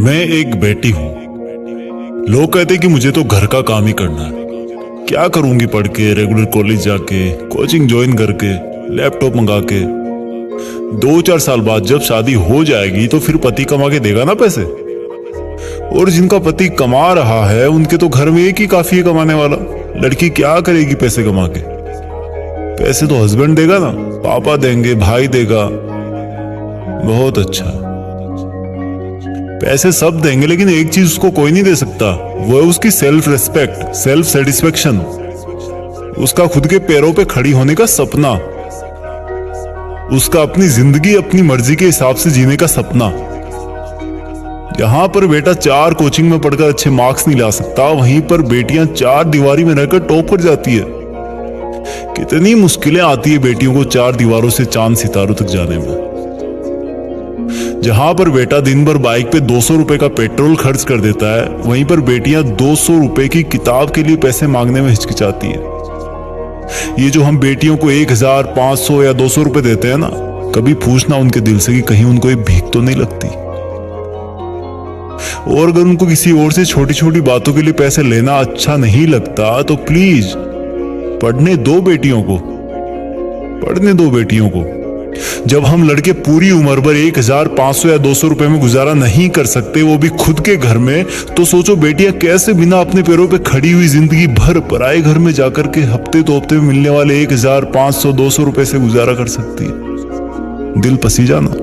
मैं एक बेटी हूं। लोग कहते कि मुझे तो घर का काम ही करना है। क्या करूंगी पढ़ के, रेगुलर कॉलेज जाके, कोचिंग ज्वाइन करके, लैपटॉप मंगा के। 2-4 साल बाद जब शादी हो जाएगी तो फिर पति कमा के देगा ना पैसे। और जिनका पति कमा रहा है उनके तो घर में एक ही काफी है कमाने वाला। लड़की क्या करेगी पैसे कमा के? पैसे तो हस्बैंड देगा ना, पापा देंगे, भाई देगा। बहुत अच्छा, पैसे सब देंगे, लेकिन एक चीज उसको कोई नहीं दे सकता, वो है उसकी सेल्फ रेस्पेक्ट, सेल्फ सेटिस्फेक्शन, उसका खुद के पैरों पे खड़ी होने का सपना, उसका अपनी जिंदगी अपनी मर्जी के हिसाब से जीने का सपना। यहां पर बेटा 4 कोचिंग में पढ़कर अच्छे मार्क्स नहीं ला सकता, वहीं पर बेटियां 4 दीवारी में रहकर टॉप कर जाती है। कितनी मुश्किलें आती है बेटियों को 4 दीवारों से चांद सितारों तक जाने में। जहां पर बेटा दिन भर बाइक पे 200 रुपए का पेट्रोल खर्च कर देता है, वहीं पर बेटियां 200 रुपए की किताब के लिए पैसे मांगने में हिचकिचाती है। ये जो हम बेटियों को 1000, 500 या 200 रुपए देते हैं ना, कभी पूछना उनके दिल से कि कहीं उनको ये भीख तो नहीं लगती। और अगर उनको किसी और से छोटी छोटी बातों के लिए पैसे लेना अच्छा नहीं लगता तो प्लीज पढ़ने दो बेटियों को, पढ़ने दो बेटियों को। जब हम लड़के पूरी उम्र भर 1500 या 200 रुपए में गुजारा नहीं कर सकते, वो भी खुद के घर में, तो सोचो बेटियां कैसे बिना अपने पैरों पे खड़ी हुई जिंदगी भर पराए घर में जाकर के हफ्ते तो हफ्ते में मिलने वाले 1500, 200 रुपए से गुजारा कर सकती है। दिल पसीजा ना।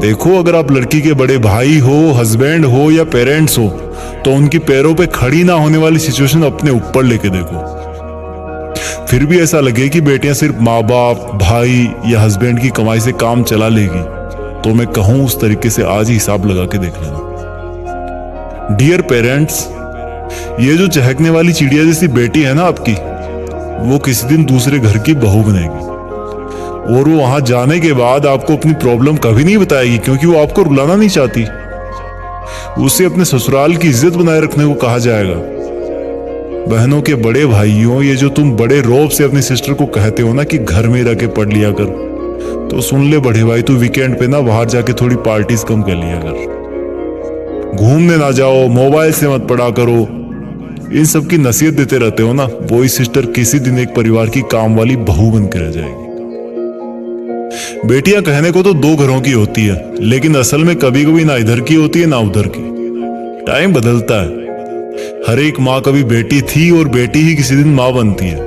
देखो, अगर आप लड़की के बड़े भाई हो, हस्बैंड हो या पेरेंट्स हो, तो उनकी पैरों पे खड़ी ना होने वाली सिचुएशन अपने ऊपर लेके देखो। फिर भी ऐसा लगे कि बेटियां सिर्फ माँ बाप, भाई या हस्बैंड की कमाई से काम चला लेगी, तो मैं कहूं उस तरीके से आज ही हिसाब लगा के देख लेना। डियर पेरेंट्स, ये जो चहकने वाली चिड़िया जैसी बेटी है ना आपकी, वो किसी दिन दूसरे घर की बहू बनेगी। और वो वहां जाने के बाद आपको अपनी प्रॉब्लम कभी नहीं बताएगी, क्योंकि वो आपको रुलाना नहीं चाहती। उसे अपने ससुराल की इज्जत बनाए रखने को कहा जाएगा। बहनों के बड़े भाइयों, ये जो तुम बड़े रौब से अपनी सिस्टर को कहते हो ना कि घर में रह के पढ़ लिया कर, तो सुन ले बड़े भाई, तू वीकेंड पे ना बाहर जाके थोड़ी पार्टीज कम कर लिया कर। घूमने ना जाओ, मोबाइल से मत पढ़ा करो। इन सब की नसीहत देते रहते हो ना, वही सिस्टर किसी दिन एक परिवार की काम वाली बहू बन के रह जाएगी। बेटियां कहने को तो 2 घरों की होती है, लेकिन असल में कभी कभी ना इधर की होती है ना उधर की। टाइम बदलता है। हर एक माँ कभी बेटी थी और बेटी ही किसी दिन माँ बनती है।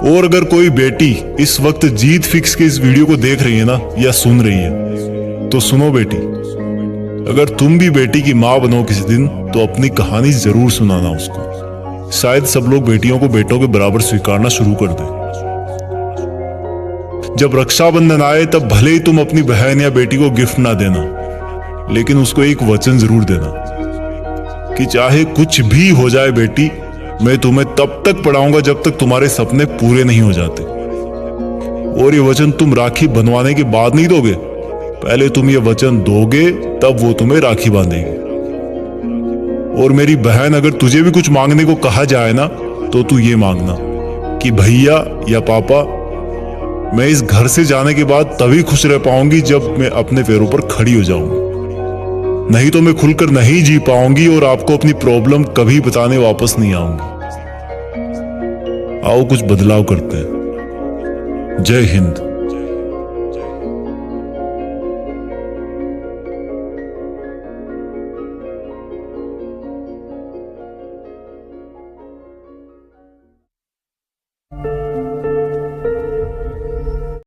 और अगर कोई बेटी इस वक्त जीत फिक्स के इस वीडियो को देख रही है ना, या सुन रही है, तो सुनो बेटी, अगर तुम भी बेटी की माँ बनो किसी दिन, तो अपनी कहानी जरूर सुनाना उसको। शायद सब लोग बेटियों को बेटों के बराबर स्वीकारना शुरू कर दें। जब रक्षाबंधन आए तब भले ही तुम अपनी बहन या बेटी को गिफ्ट ना देना, लेकिन उसको एक वचन जरूर देना कि चाहे कुछ भी हो जाए बेटी, मैं तुम्हें तब तक पढ़ाऊंगा जब तक तुम्हारे सपने पूरे नहीं हो जाते। और ये वचन तुम राखी बनवाने के बाद नहीं दोगे, पहले तुम ये वचन दोगे तब वो तुम्हें राखी बांधेगी। और मेरी बहन, अगर तुझे भी कुछ मांगने को कहा जाए ना, तो तू ये मांगना कि भैया या पापा, मैं इस घर से जाने के बाद तभी खुश रह पाऊंगी जब मैं अपने पैरों पर खड़ी हो जाऊंगी, नहीं तो मैं खुलकर नहीं जी पाऊंगी और आपको अपनी प्रॉब्लम कभी बताने वापस नहीं आऊंगी। आओ कुछ बदलाव करते हैं। जय हिंद।